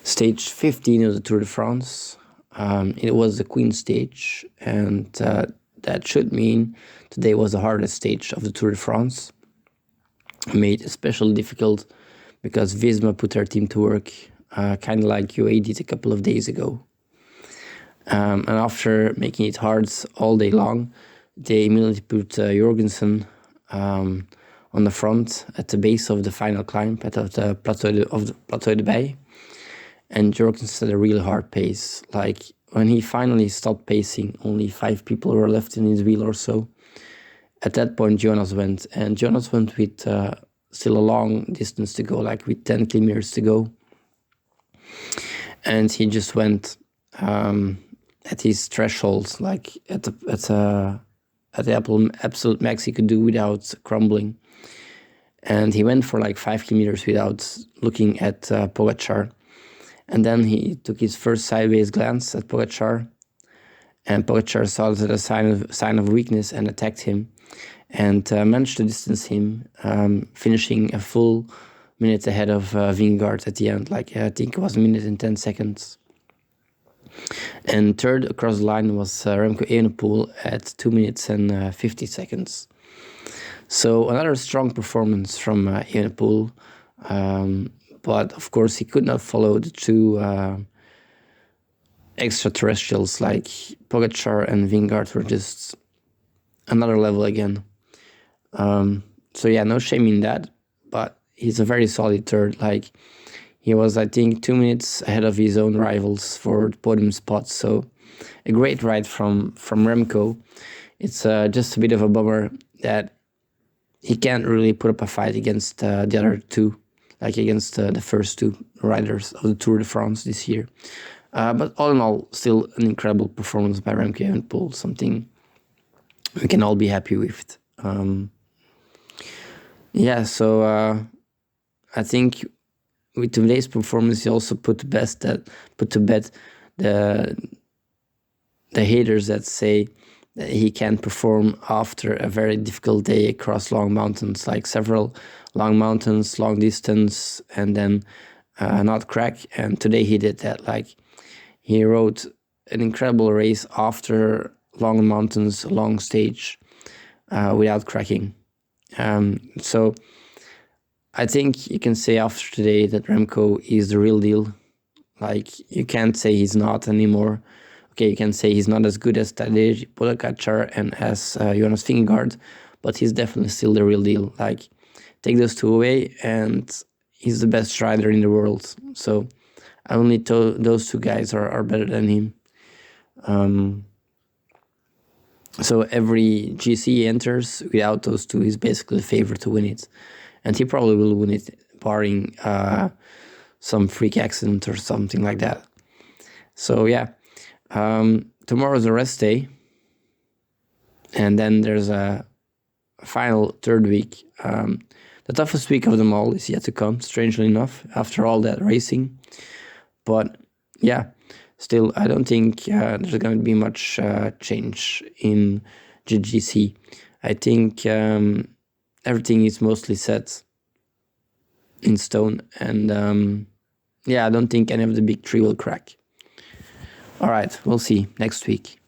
Stage 15 of the Tour de France. It was the Queen stage, and that should mean today was the hardest stage of the Tour de France. Made especially difficult because Visma put their team to work, kind of like UAE did a couple of days ago. And after making it hard all day long, they immediately put Jorgensen on the front at the base of the final climb at the Plateau de Bay. And Jorgensen had a really hard pace. Like when he finally stopped pacing, only 5 people were left in his wheel or so. At that point, Jonas went, and Jonas went with still a long distance to go, like with 10 kilometers to go. And he just went at his threshold, like at the absolute max he could do without crumbling. And he went for like 5 kilometers without looking at Pogačar. And then he took his first sideways glance at Pogačar, and Pogačar saw it as a sign of weakness and attacked him, and managed to distance him, finishing a full minute ahead of Vingegaard at the end. Like I think it was a minute and 10 seconds. And third across the line was Remco Evenepoel at 2 minutes and 50 seconds. So another strong performance from Evenepoel. But of course, he could not follow the two extraterrestrials like Pogačar and Vingegaard were just another level again. So yeah, no shame in that. But he's a very solid third. Like he was, I think, 2 minutes ahead of his own rivals for the podium spots. So a great ride from Remco. It's just a bit of a bummer that he can't really put up a fight against the other two, like against the first two riders of the Tour de France this year. But all in all, still an incredible performance by Remco Evenepoel, something we can all be happy with. So I think with today's performance, he also put to bed the haters that say that he can't perform after a very difficult day across long mountains, like several long mountains, long distance, and then not crack. And today he did that. Like he rode an incredible race after long mountains, long stage, without cracking. So I think you can say after today that Remco is the real deal. Like you can't say he's not anymore. Okay, you can say he's not as good as Tadej Pogačar and as Jonas Vingegaard, but he's definitely still the real deal. Like, take those two away, and he's the best rider in the world. So, only those two guys are better than him. So every GC he enters without those two, he's basically the favorite to win it, and he probably will win it, barring some freak accident or something like that. So yeah. Tomorrow's a rest day, and then there's a final third week. The toughest week of them all is yet to come, strangely enough, after all that racing. But yeah, still, I don't think there's going to be much change in GGC. I think everything is mostly set in stone, and I don't think any of the big three will crack. All right, we'll see next week.